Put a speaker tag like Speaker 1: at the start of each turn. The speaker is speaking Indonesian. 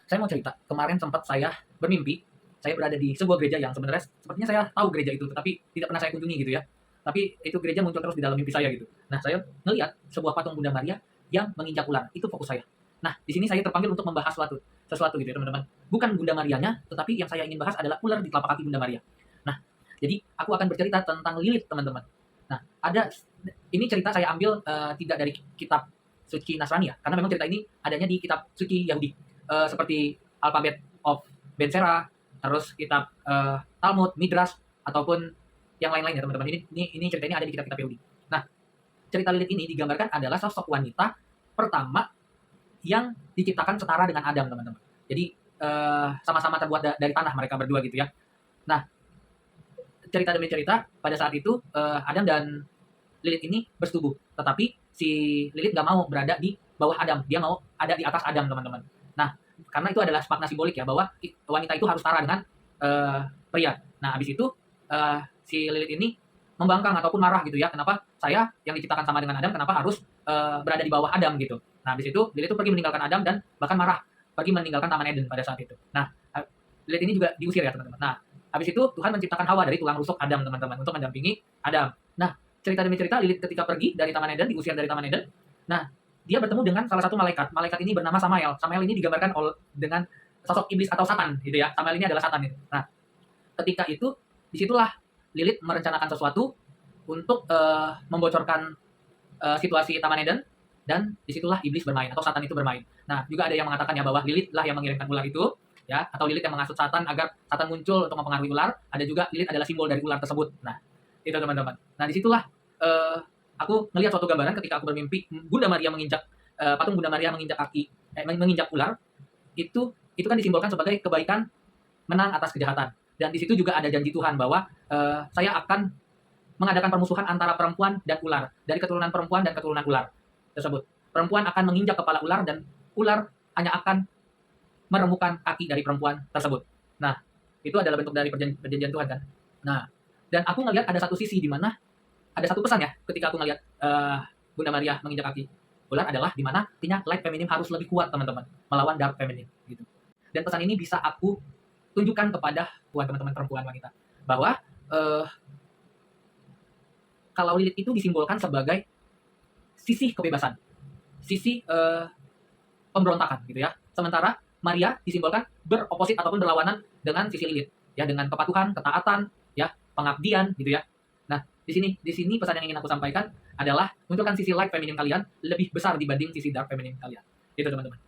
Speaker 1: Saya mau cerita, kemarin sempat saya bermimpi, saya berada di sebuah gereja yang sebenarnya sepertinya saya tahu gereja itu, tetapi tidak pernah saya kunjungi gitu ya. Tapi itu gereja muncul terus di dalam mimpi saya gitu. Nah, saya melihat sebuah patung Bunda Maria yang menginjak ular, itu fokus saya. Nah, di sini saya terpanggil untuk membahas sesuatu gitu ya teman-teman. Bukan Bunda Marianya, tetapi yang saya ingin bahas adalah ular di telapak kaki Bunda Maria. Nah, jadi aku akan bercerita tentang Lilith teman-teman. Nah, ini cerita saya ambil tidak dari kitab suci Nasrani ya, karena memang cerita ini adanya di kitab suci Yahudi. Seperti Alphabet of Ben Sira, terus kitab Talmud, Midrash, ataupun yang lain-lain ya teman-teman. Ini cerita ini ada di kitab-kitab Yahudi. Nah, cerita Lilith ini digambarkan adalah sosok wanita pertama yang diciptakan setara dengan Adam teman-teman. Jadi sama-sama terbuat dari tanah mereka berdua gitu ya. Nah, cerita demi cerita pada saat itu Adam dan Lilith ini bersetubuh, tetapi si Lilith nggak mau berada di bawah Adam, dia mau ada di atas Adam teman-teman. Nah, karena itu adalah makna simbolik ya, bahwa wanita itu harus setara dengan pria. Nah, habis itu si Lilith ini membangkang ataupun marah gitu ya, kenapa saya yang diciptakan sama dengan Adam, kenapa harus berada di bawah Adam gitu. Nah, habis itu Lilith itu pergi meninggalkan Adam dan bahkan marah, pergi meninggalkan Taman Eden pada saat itu. Nah, Lilith ini juga diusir ya teman-teman. Nah, habis itu Tuhan menciptakan Hawa dari tulang rusuk Adam teman-teman untuk mendampingi Adam. Nah, cerita demi cerita Lilith ketika pergi dari Taman Eden, diusir dari Taman Eden. Nah, dia bertemu dengan salah satu malaikat. Malaikat ini bernama Samael. Samael ini digambarkan dengan sosok iblis atau Satan gitu ya. Samael ini adalah Satan itu. Nah, ketika itu disitulah Lilith merencanakan sesuatu untuk membocorkan situasi Taman Eden, dan disitulah iblis bermain atau Satan itu bermain. Nah, juga ada yang mengatakan ya bahwa Lilith lah yang mengirimkan ular itu ya, atau Lilith yang mengasut Satan agar Satan muncul untuk mempengaruhi ular. Ada juga Lilith adalah simbol dari ular tersebut. Nah, itu teman-teman. Nah, disitulah aku melihat suatu gambaran ketika aku bermimpi Bunda Maria menginjak patung Bunda Maria menginjak menginjak ular. Itu kan disimbolkan sebagai kebaikan menang atas kejahatan. Dan di situ juga ada janji Tuhan bahwa saya akan mengadakan permusuhan antara perempuan dan ular, dari keturunan perempuan dan keturunan ular tersebut. Perempuan akan menginjak kepala ular dan ular hanya akan meremukkan kaki dari perempuan tersebut. Nah, itu adalah bentuk dari perjanjian Tuhan kan. Nah, dan aku ngelihat ada satu sisi di mana ada satu pesan ya ketika aku ngelihat Bunda Maria menginjak kaki ular adalah di mana artinya light feminim harus lebih kuat teman-teman melawan dark feminim gitu. Dan pesan ini bisa aku tunjukkan kepada buat teman-teman perempuan wanita bahwa kalau Lilith itu disimbolkan sebagai sisi kebebasan, sisi pemberontakan gitu ya. Sementara Maria disimbolkan beroposit ataupun berlawanan dengan sisi Lilith ya, dengan kepatuhan, ketaatan, ya, pengabdian gitu ya. Nah, di sini pesan yang ingin aku sampaikan adalah munculkan sisi light feminim kalian lebih besar dibanding sisi dark feminim kalian. Itu teman-teman.